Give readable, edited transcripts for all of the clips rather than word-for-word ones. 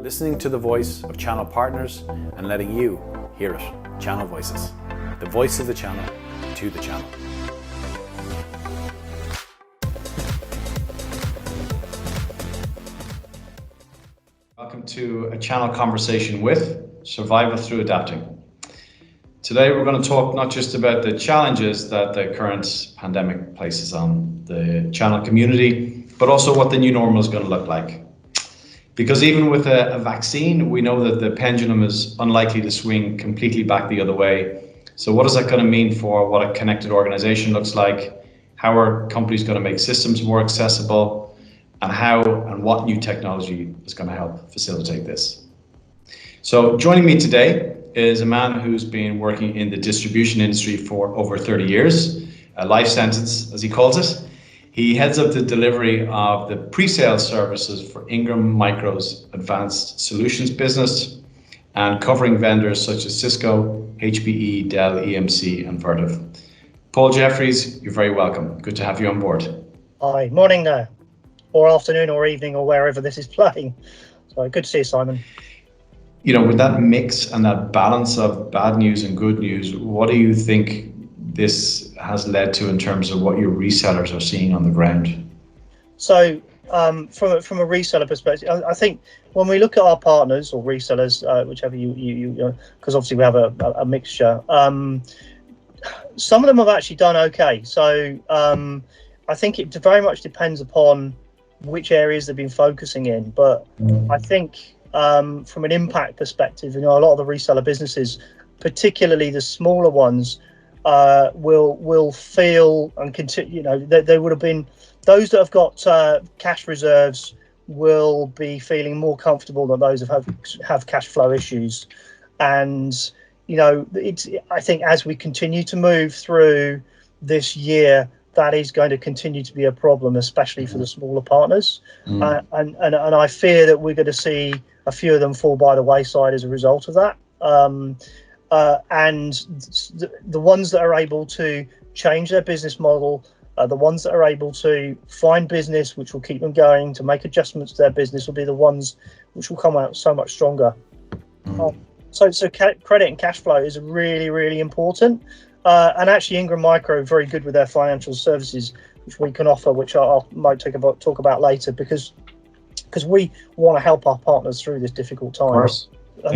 listening to the voice of channel partners and letting you hear it. Channel Voices, the voice of the channel to the channel. Welcome to a channel conversation with Survival Through Adapting. Today we're going to talk not just about the challenges that the current pandemic places on the channel community, but also what the new normal is going to look like. Because even with a vaccine, we know that the pendulum is unlikely to swing completely back the other way. So what is that going to mean for what a connected organization looks like? How are companies going to make systems more accessible? And how and what new technology is going to help facilitate this? So joining me today is a man who's been working in the distribution industry for over 30 years, a life sentence, as he calls it. He heads up the delivery of the pre-sale services for Ingram Micro's advanced solutions business and covering vendors such as Cisco, HPE, Dell, EMC, and Vertiv. Paul Jeffries, you're very welcome. Good to have you on board. Hi, morning there, or afternoon or evening or wherever this is playing. So good to see you, Simon. You know, with that mix and that balance of bad news and good news, what do you think this has led to in terms of what your resellers are seeing on the ground? So from a reseller perspective, I think when we look at our partners or resellers, whichever you because obviously we have a mixture, some of them have actually done okay. So I think it very much depends upon which areas they've been focusing in. But I think from an impact perspective, a lot of the reseller businesses, particularly the smaller ones, will feel and continue. They would have been, those that have got cash reserves will be feeling more comfortable than those that have cash flow issues. And I think as we continue to move through this year, that is going to continue to be a problem, especially for the smaller partners. And I fear that we're going to see a few of them fall by the wayside as a result of that. And the ones that are able to change their business model, the ones that are able to find business which will keep them going, to make adjustments to their business, will be the ones which will come out so much stronger. So credit and cash flow is really, really important. And actually Ingram Micro are very good with their financial services, which we can offer, which I might talk about later, because we want to help our partners through this difficult time. Of course. And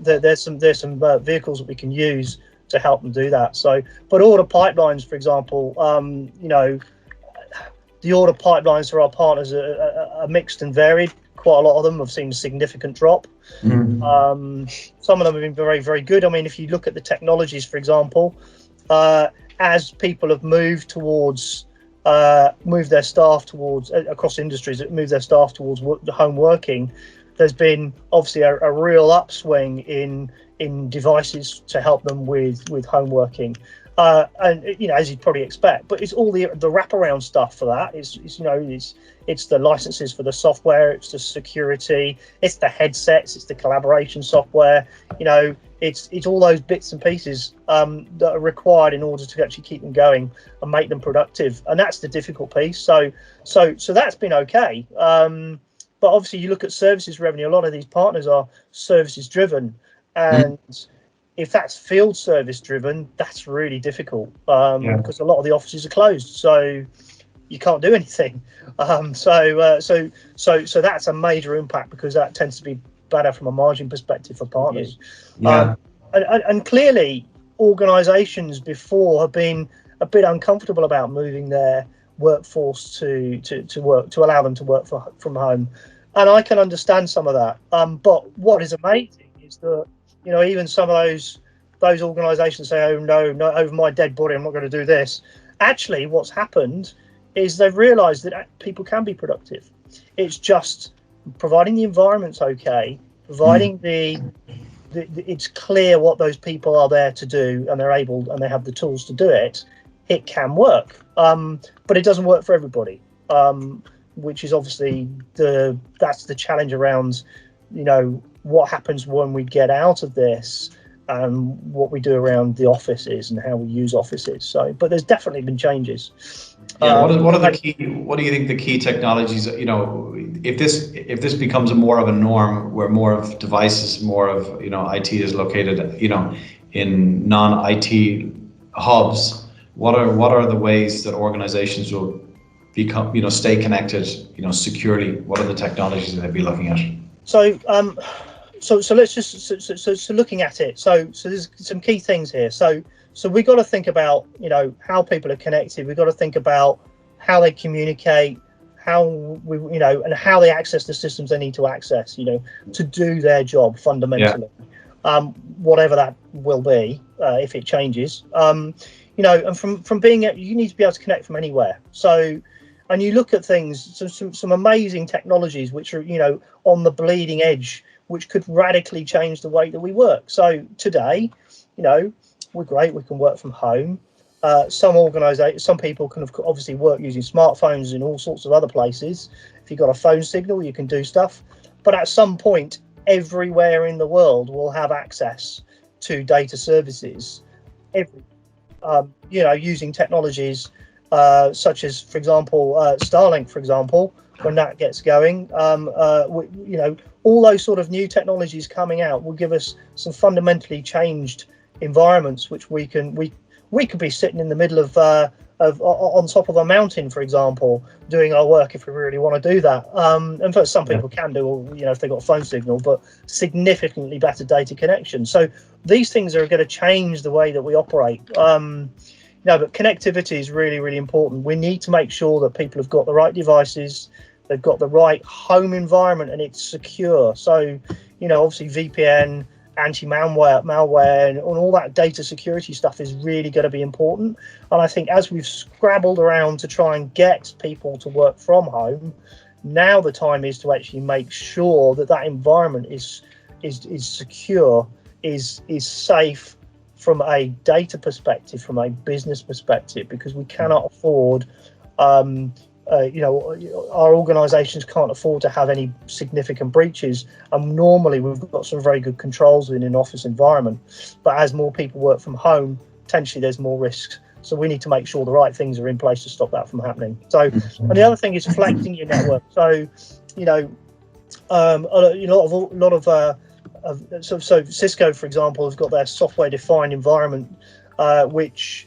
there's some vehicles that we can use to help them do that. So, but order pipelines, for example, the order pipelines for our partners are mixed and varied. Quite a lot of them have seen a significant drop. Some of them have been very, very good. I mean, if you look at the technologies, for example, as people have moved their staff towards across industries, move their staff towards home working, there's been obviously a real upswing in devices to help them with home working. And as you'd probably expect, but it's all the wraparound stuff for that. It's the licenses for the software, it's the security, it's the headsets, it's the collaboration software. It's all those bits and pieces that are required in order to actually keep them going and make them productive. And that's the difficult piece. So that's been okay. But obviously you look at services revenue, a lot of these partners are services driven. And if that's field service driven, that's really difficult because a lot of the offices are closed. So you can't do anything. So that's a major impact, because that tends to be better from a margin perspective for partners. And clearly organizations before have been a bit uncomfortable about moving their workforce to work, to allow them to work from home. And I can understand some of that. But what is amazing is that, even some of those organizations say, oh no, over my dead body, I'm not going to do this. Actually, what's happened is they've realized that people can be productive. It's just providing the environment's okay, providing it's clear what those people are there to do, and they're able and they have the tools to do it. It can work, but it doesn't work for everybody, which is obviously that's the challenge around, what happens when we get out of this, and what we do around the offices and how we use offices. So, but there's definitely been changes. Yeah, what are the key? What do you think the key technologies? You know, if this becomes more of a norm, where more of devices, more of IT is located, in non-IT hubs, what are the ways that organizations will become, stay connected, securely? What are the technologies that they'd be looking at? So, so let's just so looking at it. So there's some key things here. So we've got to think about how people are connected. We've got to think about how they communicate, how we and how they access the systems they need to access, to do their job fundamentally. Yeah. Whatever that will be, if it changes. And from being you need to be able to connect from anywhere. So, and you look at things, some amazing technologies which are on the bleeding edge, which could radically change the way that we work. So today, we're great. We can work from home. Some people can obviously work using smartphones in all sorts of other places. If you've got a phone signal, you can do stuff. But at some point, everywhere in the world will have access to data services. Using technologies such as, for example, Starlink, for example, when that gets going, all those sort of new technologies coming out will give us some fundamentally changed environments, which we could be sitting in the middle of on top of a mountain, for example, doing our work if we really want to do that. And for some people can do, if they've got a phone signal, but significantly better data connection. So these things are going to change the way that we operate. But connectivity is really, really important. We need to make sure that people have got the right devices, they've got the right home environment, and it's secure. So, obviously VPN, anti-malware, and all that data security stuff is really going to be important. And I think as we've scrabbled around to try and get people to work from home, now the time is to actually make sure that environment is secure, is safe from a data perspective, from a business perspective, because we cannot afford our organizations can't afford to have any significant breaches, and normally we've got some very good controls in an office environment, but as more people work from home, potentially there's more risks, so we need to make sure the right things are in place to stop that from happening. So, and the other thing is flexing your network. So so Cisco, for example, has got their software defined environment, which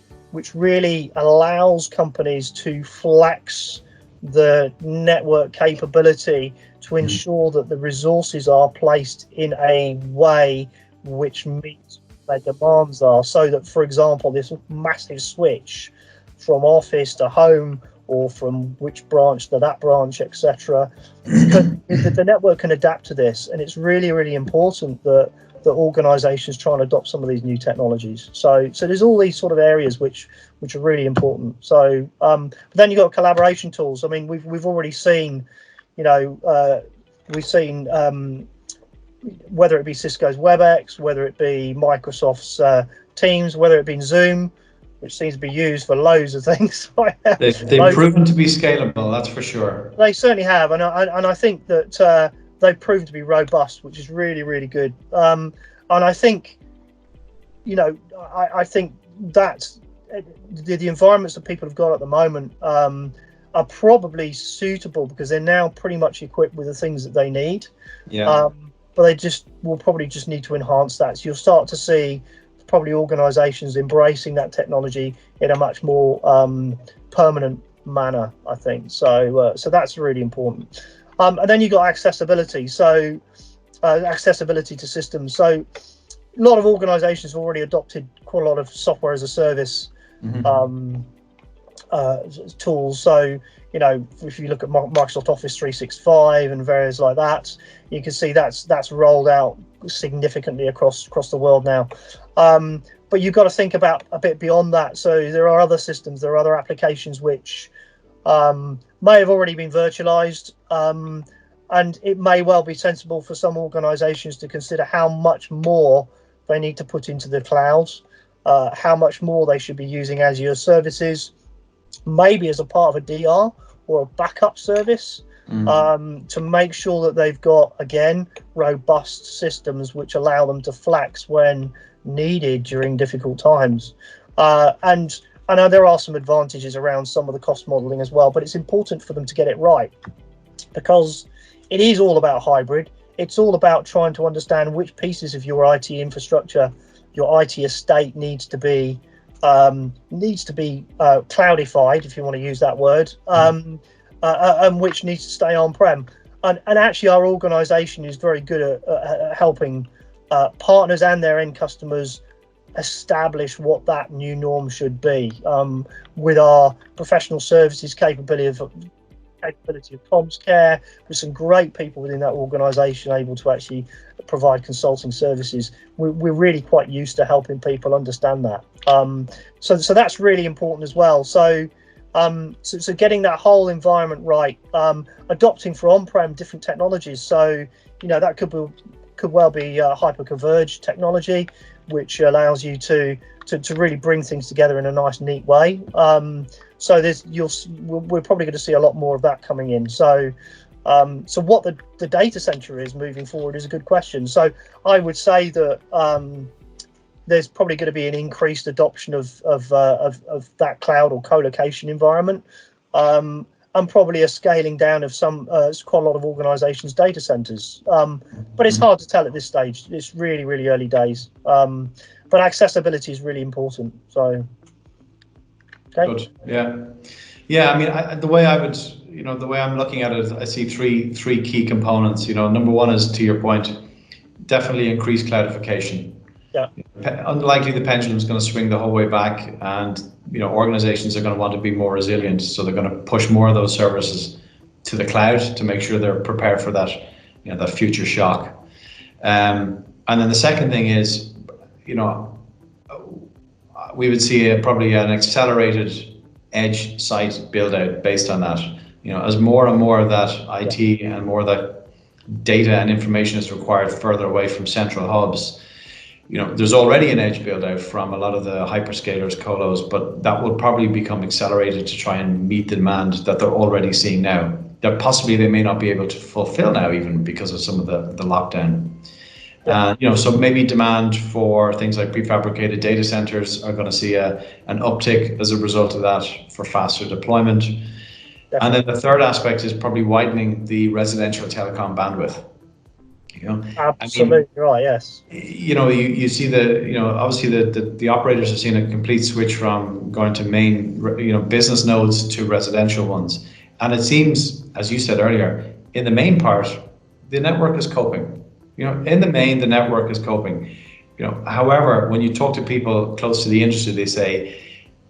really allows companies to flex the network capability to ensure that the resources are placed in a way which meets their demands are, so that, for example, this massive switch from office to home, or from which branch to that branch, etc., the network can adapt to this. And it's really, really important that organizations try and adopt some of these new technologies. So there's all these sort of areas which are really important. So but then you've got collaboration tools. I mean, we've already seen, whether it be Cisco's WebEx, whether it be Microsoft's Teams, whether it be Zoom, which seems to be used for loads of things. They've proven to be scalable, that's for sure. They certainly have, and I think that they've proven to be robust, which is really, really good. And I think, I think that the environments that people have got at the moment are probably suitable because they're now pretty much equipped with the things that they need. Yeah. But they will probably just need to enhance that. So you'll start to see probably organizations embracing that technology in a much more permanent manner, I think. So that's really important. And then you've got accessibility. So accessibility to systems. So a lot of organizations have already adopted quite a lot of software as a service tools. So, if you look at Microsoft Office 365 and various like that, you can see that's rolled out significantly across the world now. But you've got to think about a bit beyond that. So there are other systems, there are other applications which may have already been virtualized, and it may well be sensible for some organizations to consider how much more they need to put into the clouds, how much more they should be using Azure services, maybe as a part of a DR or a backup service, to make sure that they've got, again, robust systems which allow them to flex when needed during difficult times. And I know there are some advantages around some of the cost modeling as well, but it's important for them to get it right, because it is all about hybrid. It's all about trying to understand which pieces of your IT infrastructure, your IT estate needs to be cloudified, if you want to use that word, and which needs to stay on-prem. And actually, our organisation is very good at helping partners and their end customers establish what that new norm should be, with our professional services capability of comms care, with some great people within that organisation able to actually provide consulting services. We're really quite used to helping people understand that. So that's really important as well. So getting that whole environment right, adopting for on-prem different technologies. So that could well be hyper-converged technology, which allows you to really bring things together in a nice, neat way. So we're probably going to see a lot more of that coming in. So what the data center is moving forward is a good question. So I would say that there's probably going to be an increased adoption of that cloud or co-location environment, and probably a scaling down of quite a lot of organizations' data centers. But it's hard to tell at this stage. It's really, really early days. But accessibility is really important. So, okay. Good. Yeah. I mean, the way I'm looking at it, I see three key components. Number one is, to your point, definitely increased cloudification. Yeah. Unlikely the pendulum is going to swing the whole way back, and organizations are going to want to be more resilient, so they're going to push more of those services to the cloud to make sure they're prepared for that, that future shock. And then the second thing is, we would see probably an accelerated edge site build out based on that. As more and more of that IT and more of that data and information is required further away from central hubs. There's already an edge build out from a lot of the hyperscalers, colos, but that will probably become accelerated to try and meet the demand that they're already seeing now, that possibly they may not be able to fulfill now, even because of some of the lockdown. So maybe demand for things like prefabricated data centers are going to see an uptick as a result of that for faster deployment. Definitely. And then the third aspect is probably widening the residential telecom bandwidth. Absolutely right. Yes. You see obviously the operators are seeing a complete switch from going to main business nodes to residential ones, and it seems, as you said earlier, in the main part, the network is coping. In the main, the network is coping. However, when you talk to people close to the industry, they say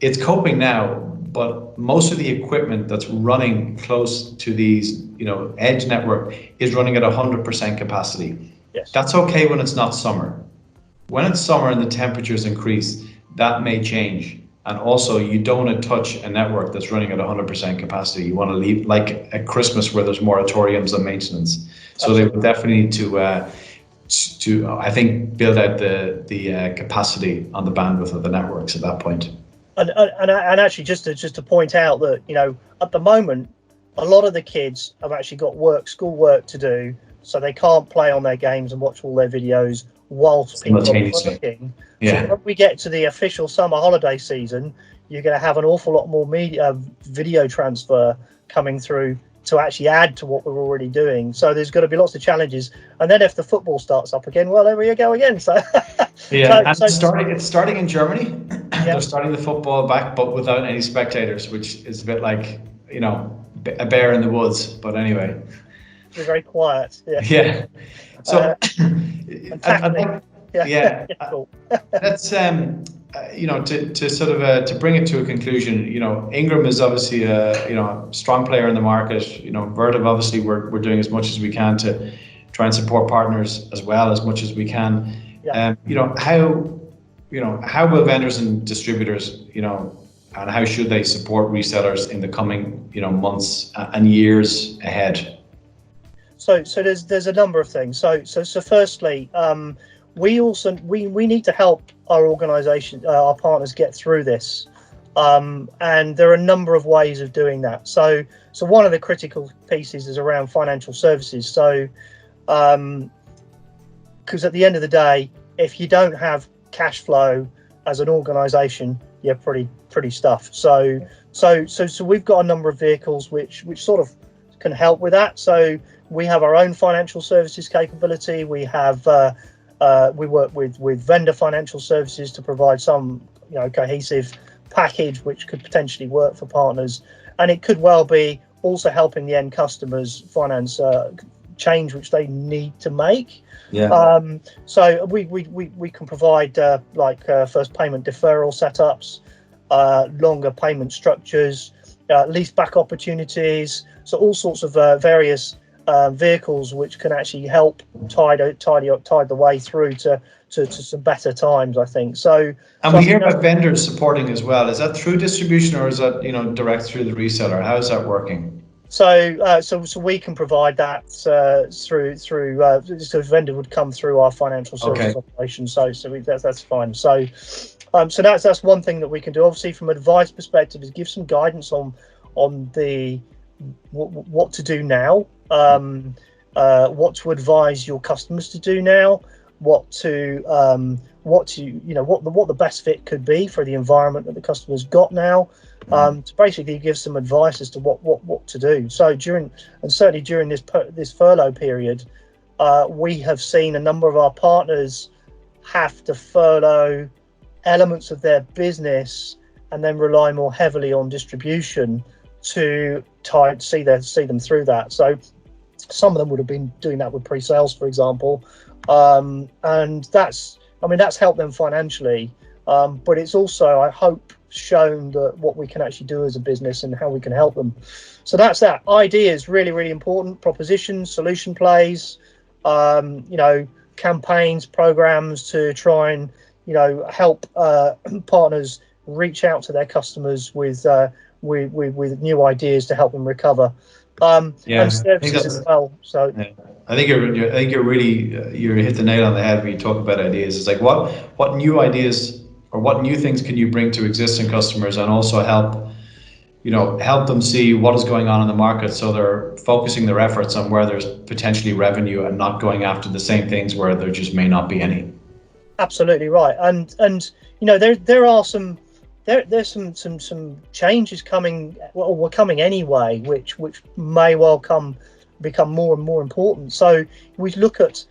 it's coping now, but most of the equipment that's running close to these, edge network is running at 100% capacity. Yes. That's okay when it's not summer. When it's summer and the temperatures increase, that may change. And also, you don't want to touch a network that's running at 100% capacity. You want to leave, like at Christmas, where there's moratoriums on maintenance. So Absolutely. They will definitely need to I think, build out the capacity on the bandwidth of the networks at that point. And actually, just to point out that at the moment, a lot of the kids have actually got school work to do, so they can't play on their games and watch all their videos whilst people are working. Yeah. So when we get to the official summer holiday season, you're going to have an awful lot more video transfer coming through to actually add to what we're already doing. So there's going to be lots of challenges. And then if the football starts up again, well, there we go again. So it's starting in Germany. Yeah. They're starting the football back, but without any spectators, which is a bit like a bear in the woods. But anyway, we're very quiet. Yeah. So Cool. That's to sort of to bring it to a conclusion. Ingram is obviously a strong player in the market. Vertiv, obviously we're doing as much as we can to try and support partners as well as much as we can. Yeah. How will vendors and distributors and how should they support resellers in the coming months and years ahead? So there's a number of things. So firstly, we need to help our organisation, our partners, get through this, and there are a number of ways of doing that. So one of the critical pieces is around financial services. So because at the end of the day, if you don't have cash flow as an organization, yeah, pretty stuff. So we've got a number of vehicles which sort of can help with that. So we have our own financial services capability. We have we work with vendor financial services to provide some cohesive package which could potentially work for partners, and it could well be also helping the end customers finance change which they need to make. So we can provide first payment deferral setups, longer payment structures, lease back opportunities, so all sorts of various vehicles which can actually help tide the way through to some better times, I think. And we hear about vendors supporting as well. Is that through distribution, or is that direct through the reseller? How is that working? So we can provide that through so vendor would come through our financial services operation. That's fine. So that's one thing that we can do. Obviously, from advice perspective, is give some guidance on the what to do now, what to advise your customers to do now, what the best fit could be for the environment that the customer's got now. To basically give some advice as to what to do. So certainly during this furlough period, we have seen a number of our partners have to furlough elements of their business and then rely more heavily on distribution to see them through that. So some of them would have been doing that with pre-sales, for example, and that's helped them financially, but it's also, I hope, shown that what we can actually do as a business and how we can help them. So that's that. Ideas really, really important. Propositions, solution plays, campaigns, programs to try and help partners reach out to their customers with new ideas to help them recover. And services as well. So I think you're hit the nail on the head when you talk about ideas. It's like what new ideas or what new things can you bring to existing customers, and also help them see what is going on in the market, so they're focusing their efforts on where there's potentially revenue and not going after the same things where there just may not be any. Absolutely right. And there are there's some changes coming, or were coming anyway, which may well become more and more important. So we look at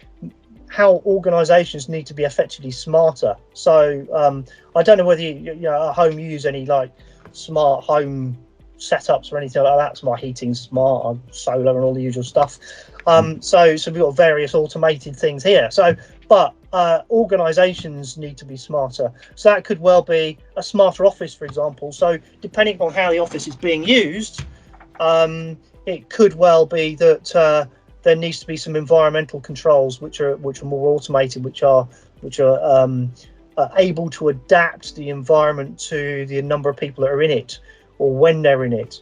how organizations need to be effectively smarter. So I don't know whether at home you use any smart home setups or anything like that. Smart heating, smart solar, and all the usual stuff. So we've got various automated things here. But organizations need to be smarter. So that could well be a smarter office, for example. So depending on how the office is being used, it could well be that there needs to be some environmental controls which are more automated, which are able to adapt the environment to the number of people that are in it, or when they're in it,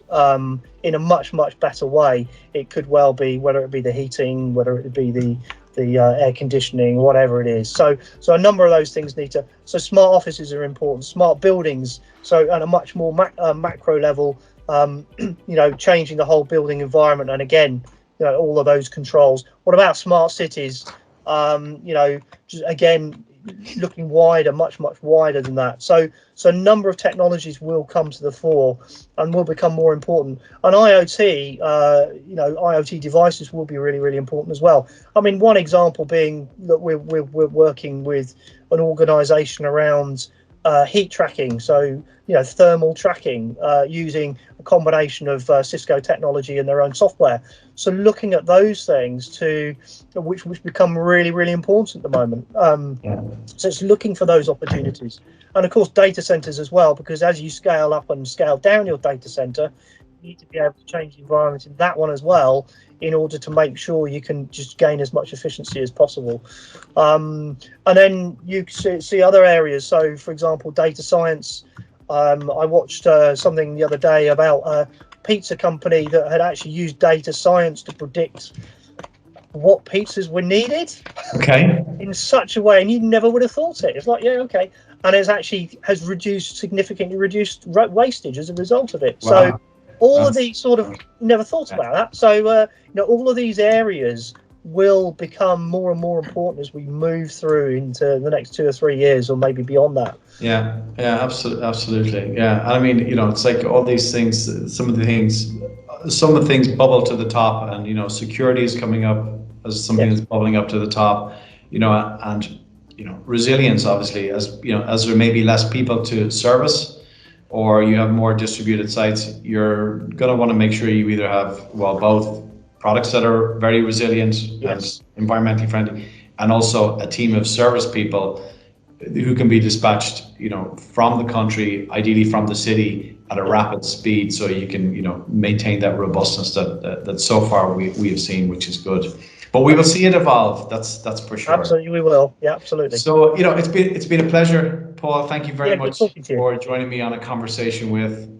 in a much better way. It could well be, whether it be the heating, whether it be the air conditioning, whatever it is. So a number of those things so smart offices are important, smart buildings. So at a much more macro level, changing the whole building environment, and again, all of those controls. What about smart cities? Just again, looking wider, much wider than that. So a number of technologies will come to the fore and will become more important. And IoT, IoT devices will be really, really important as well. I mean, one example being that we're working with an organisation around heat tracking, so thermal tracking, using a combination of Cisco technology and their own software. So looking at those things which become really, really important at the moment. So it's looking for those opportunities, and of course data centers as well, because as you scale up and scale down your data center, you need to be able to change the environment in that one as well, in order to make sure you can just gain as much efficiency as possible. And then you see other areas. So, for example, data science. I watched something the other day about a pizza company that had actually used data science to predict what pizzas were needed. Okay. In such a way, and you never would have thought it. It's like, yeah, okay. And has significantly reduced wastage as a result of it. Wow. So all of these never thought about that. So all of these areas will become more and more important as we move through into the next 2 or 3 years, or maybe beyond that. Yeah, absolutely. Yeah, I mean, it's like all these things. Some of the things bubble to the top, and security is coming up as something that's bubbling up to the top. And resilience, obviously, as there may be less people to service, or you have more distributed sites, you're going to want to make sure you either have, well, both products that are very resilient and environmentally friendly, and also a team of service people who can be dispatched, from the country, ideally from the city, at a rapid speed, so you can, maintain that robustness that so far we have seen, which is good. But we will see it evolve. That's for sure. Absolutely, we will. Yeah, absolutely. So it's been a pleasure, Paul. Thank you very much you. for joining me on a conversation with.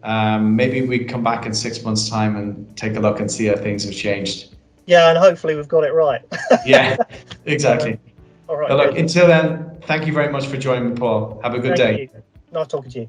Maybe we come back in 6 months' time and take a look and see how things have changed. Yeah, and hopefully we've got it right. Yeah, exactly. All right. But look, until then, thank you very much for joining me, Paul. Have a good day. Thank you. Nice talking to you.